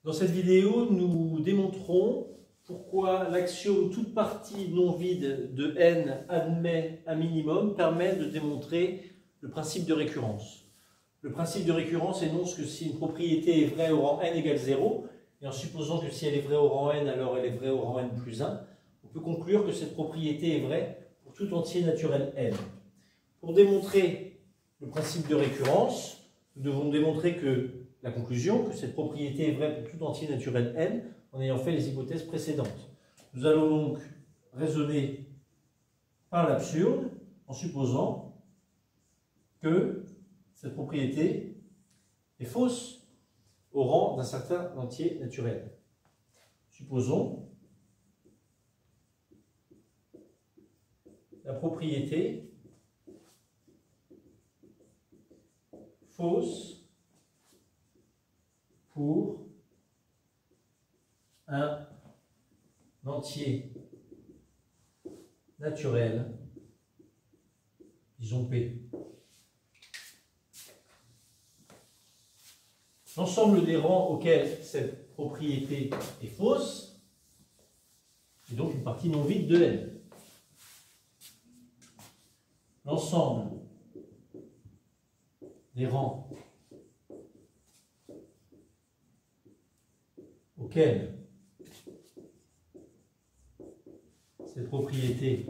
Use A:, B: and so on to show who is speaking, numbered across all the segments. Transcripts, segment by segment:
A: Dans cette vidéo, nous démontrons pourquoi l'axiome toute partie non vide de n admet un minimum permet de démontrer le principe de récurrence. Le principe de récurrence énonce que si une propriété est vraie au rang n égale 0, et en supposant que si elle est vraie au rang n, alors elle est vraie au rang n plus 1, on peut conclure que cette propriété est vraie pour tout entier naturel n. Pour démontrer le principe de récurrence, nous devons démontrer la conclusion que cette propriété est vraie pour tout entier naturel n en ayant fait les hypothèses précédentes. Nous allons donc raisonner par l'absurde en supposant que cette propriété est fausse au rang d'un certain entier naturel. Supposons la propriété fausse pour un entier naturel, disons P. L'ensemble des rangs auxquels cette propriété est fausse est donc une partie non vide de n. L'ensemble des rangs auxquels cette propriété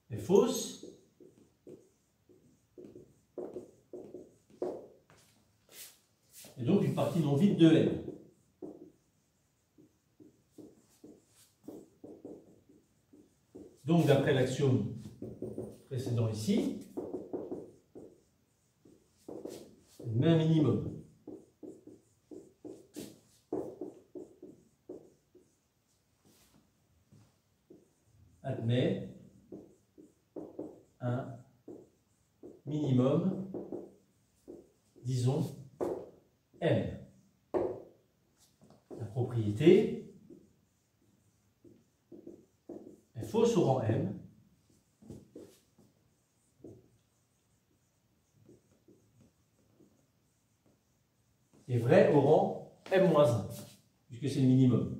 A: est fausse est donc une partie non vide de n. Donc, d'après l'axiome précédent ici, on met un minimum. Admet un minimum, disons, m. La propriété est fausse au rang m et vraie au rang m-1, puisque c'est le minimum.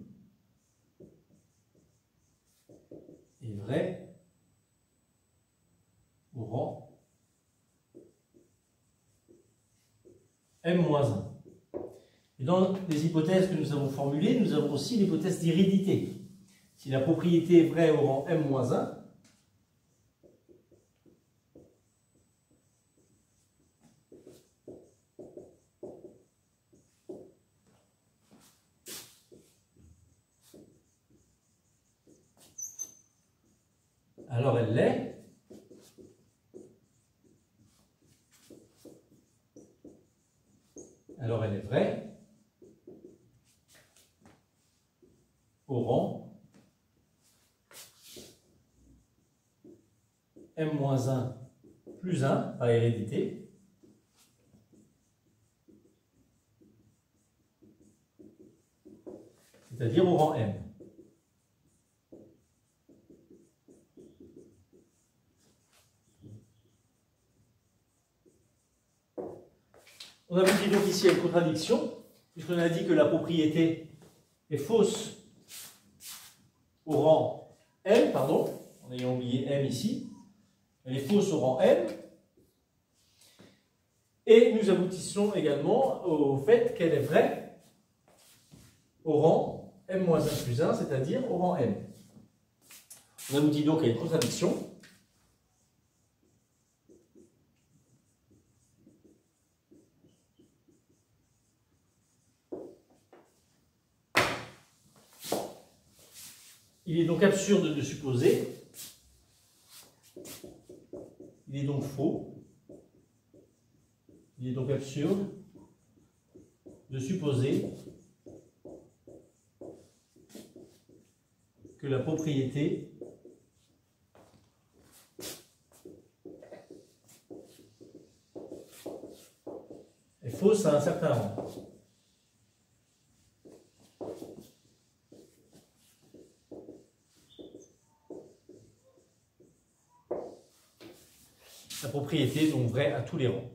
A: Est vrai au rang m-1. Et dans les hypothèses que nous avons formulées, nous avons aussi l'hypothèse d'hérédité. Si la propriété est vraie au rang m-1, alors elle l'est. Alors elle est vraie au rang m-1 plus 1 par hérédité. C'est-à-dire au rang m. On aboutit donc ici à une contradiction, puisqu'on a dit que la propriété est fausse au rang m, pardon, en ayant oublié m ici. Elle est fausse au rang m. Et nous aboutissons également au fait qu'elle est vraie au rang m-1 plus 1, c'est-à-dire au rang m. On aboutit donc à une contradiction. Il est donc absurde de supposer, il est donc faux, il est donc absurde de supposer que la propriété est fausse à un certain rang. La propriété est donc vraie à tous les rangs.